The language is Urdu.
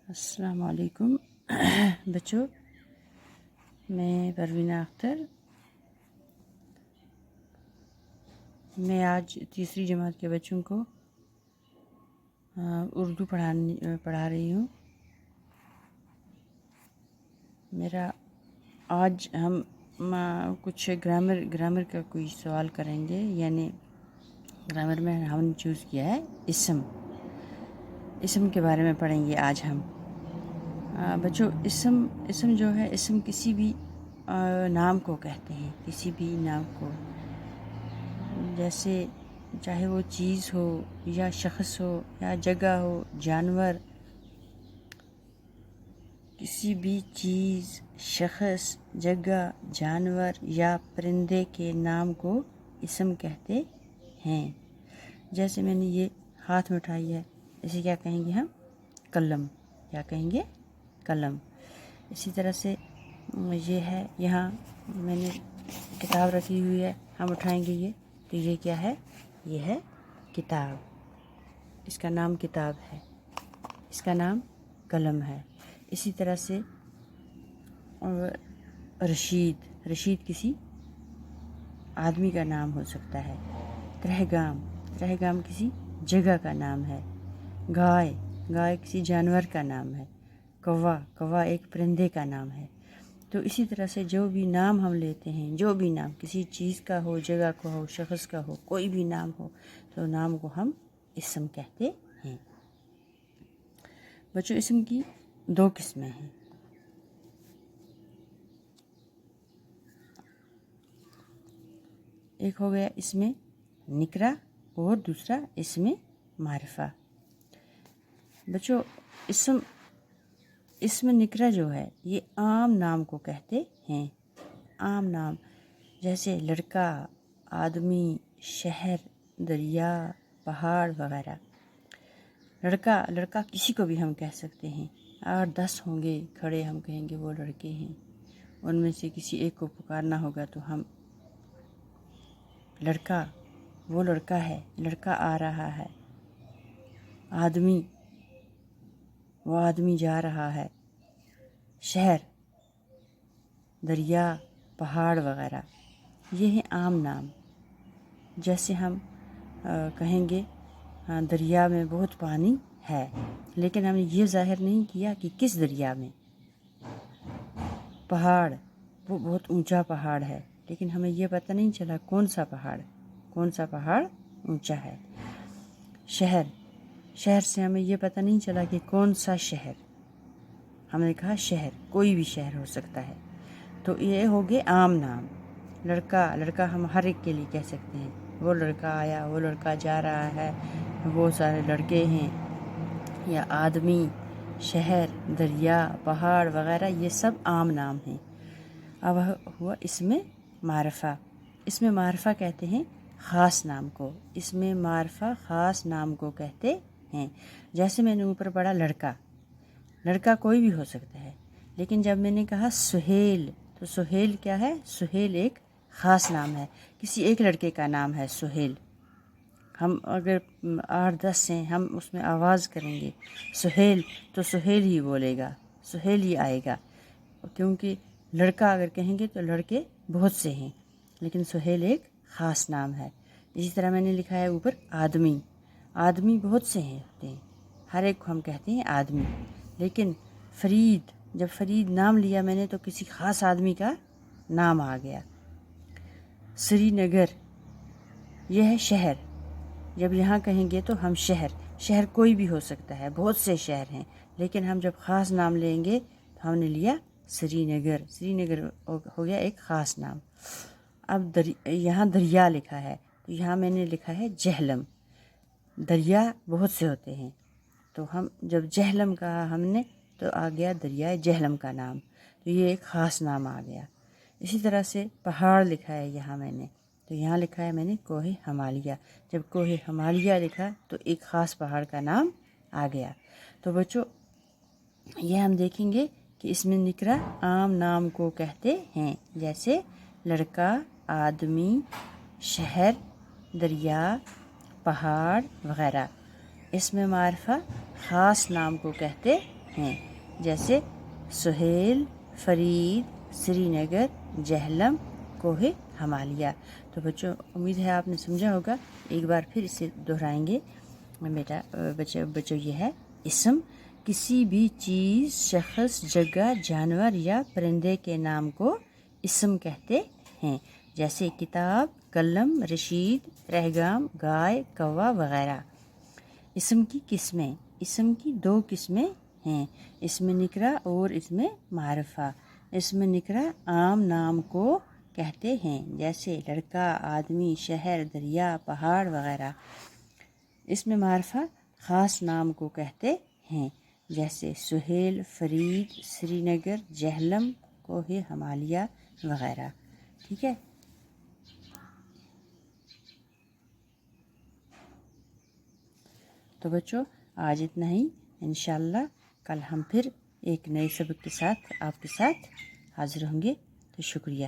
السلام علیکم بچوں، میں پروینہ اختر۔ میں آج تیسری جماعت کے بچوں کو اردو پڑھا رہی ہوں۔ آج ہم کچھ گرامر کا کوئی سوال کریں گے، یعنی گرامر میں ہم نے چوز کیا ہے اسم کے بارے میں پڑھیں گے آج ہم۔ بچوں، اسم جو ہے، اسم کسی بھی نام کو کہتے ہیں، کسی بھی نام کو، جیسے چاہے وہ چیز ہو یا شخص ہو یا جگہ ہو، جانور، کسی بھی چیز، شخص، جگہ، جانور یا پرندے کے نام کو اسم کہتے ہیں۔ جیسے میں نے یہ ہاتھ میں اٹھائی ہے، اسے کیا کہیں گے ہم؟ قلم۔ کیا کہیں گے؟ قلم۔ اسی طرح سے یہ ہے، یہاں میں نے کتاب رکھی ہوئی ہے، ہم اٹھائیں گے یہ، تو یہ کیا ہے؟ یہ ہے کتاب۔ اس کا نام کتاب ہے، اس کا نام قلم ہے۔ اسی طرح سے رشید کسی آدمی کا نام ہو سکتا ہے۔ ترہگام کسی جگہ کا نام ہے۔ گائے کسی جانور کا نام ہے۔ کوا ایک پرندے کا نام ہے۔ تو اسی طرح سے جو بھی نام ہم لیتے ہیں، جو بھی نام کسی چیز کا ہو، جگہ کا ہو، شخص کا ہو، کوئی بھی نام ہو، تو نام کو ہم اسم کہتے ہیں۔ بچوں، اسم کی دو قسمیں ہیں۔ ایک ہو گیا اسم نکرہ اور دوسرا اسم معرفہ۔ بچوں، اسم نکرہ جو ہے، یہ عام نام کو کہتے ہیں۔ عام نام جیسے لڑکا، آدمی، شہر، دریا، پہاڑ وغیرہ۔ لڑکا کسی کو بھی ہم کہہ سکتے ہیں۔ 8-10 ہوں گے کھڑے، ہم کہیں گے وہ لڑکے ہیں۔ ان میں سے کسی ایک کو پکارنا ہوگا تو ہم لڑکا، وہ لڑکا ہے، لڑکا آ رہا ہے۔ آدمی، وہ آدمی جا رہا ہے۔ شہر، دریا، پہاڑ وغیرہ، یہ ہیں عام نام۔ جیسے ہم کہیں گے دریا میں بہت پانی ہے، لیکن ہم نے یہ ظاہر نہیں کیا کہ کس دریا میں۔ پہاڑ، وہ بہت اونچا پہاڑ ہے، لیکن ہمیں یہ پتہ نہیں چلا کون سا پہاڑ اونچا ہے۔ شہر سے ہمیں یہ پتہ نہیں چلا کہ کون سا شہر، ہم نے کہا شہر، کوئی بھی شہر ہو سکتا ہے۔ تو یہ ہو گئے عام نام۔ لڑکا ہم ہر ایک کے لیے کہہ سکتے ہیں، وہ لڑکا آیا، وہ لڑکا جا رہا ہے، وہ سارے لڑکے ہیں۔ یا آدمی، شہر، دریا، پہاڑ وغیرہ، یہ سب عام نام ہیں۔ اب ہوا اسم معرفہ۔ اسم معرفہ کہتے ہیں خاص نام کو۔ اسم معرفہ خاص نام کو کہتے ہیں۔ جیسے میں نے اوپر پڑھا لڑکا کوئی بھی ہو سکتا ہے، لیکن جب میں نے کہا سہیل، تو سہیل کیا ہے؟ سہیل ایک خاص نام ہے، کسی ایک لڑکے کا نام ہے سہیل۔ ہم اگر 8-10 ہیں، ہم اس میں آواز کریں گے سہیل، تو سہیل ہی بولے گا، سہیل ہی آئے گا، کیونکہ لڑکا اگر کہیں گے تو لڑکے بہت سے ہیں، لیکن سہیل ایک خاص نام ہے۔ اسی طرح میں نے لکھا ہے اوپر آدمی بہت سے ہیں، ہر ایک کو ہم کہتے ہیں آدمی، لیکن جب فرید نام لیا میں نے تو کسی خاص آدمی کا نام آ گیا۔ سری نگر، یہ ہے شہر، جب یہاں کہیں گے تو ہم شہر کوئی بھی ہو سکتا ہے، بہت سے شہر ہیں، لیکن ہم جب خاص نام لیں گے تو ہم نے لیا سری نگر ہو گیا ایک خاص نام۔ اب یہاں دریا لکھا ہے، تو یہاں میں نے لکھا ہے جہلم۔ دریا بہت سے ہوتے ہیں، تو ہم جب جہلم کہا ہم نے تو آ گیا دریائے جہلم کا نام، تو یہ ایک خاص نام آ گیا۔ اسی طرح سے پہاڑ لکھا ہے یہاں میں نے، تو یہاں لکھا ہے میں نے کوہ ہمالیہ۔ جب کوہ ہمالیہ لکھا تو ایک خاص پہاڑ کا نام آ گیا۔ تو بچوں، یہ ہم دیکھیں گے کہ اسم نکرہ عام نام کو کہتے ہیں، جیسے لڑکا، آدمی، شہر، دریا، پہاڑ وغیرہ۔ اسم معرفہ خاص نام کو کہتے ہیں، جیسے سہیل، فرید، سری نگر، جہلم، کوہ ہمالیہ۔ تو بچوں امید ہے آپ نے سمجھا ہوگا، ایک بار پھر اسے دہرائیں گے بیٹا۔ بچوں یہ ہے اسم کسی بھی چیز، شخص، جگہ، جانور یا پرندے کے نام کو اسم کہتے ہیں، جیسے کتاب، قلم، رشید، رہگام، گائے، کوا وغیرہ۔ اسم کی قسمیں، اسم کی 2 قسمیں ہیں، اسم نکرہ اور اسم معرفہ۔ اسم نکرہ عام نام کو کہتے ہیں، جیسے لڑکا، آدمی، شہر، دریا، پہاڑ وغیرہ۔ اسم معرفہ خاص نام کو کہتے ہیں، جیسے سہیل، فرید، سری نگر، جہلم، کوہ ہمالیہ وغیرہ۔ ٹھیک ہے، تو بچوں آج اتنا ہی، انشاءاللہ کل ہم پھر ایک نئے سبق کے ساتھ آپ کے ساتھ حاضر ہوں گے۔ تو شکریہ۔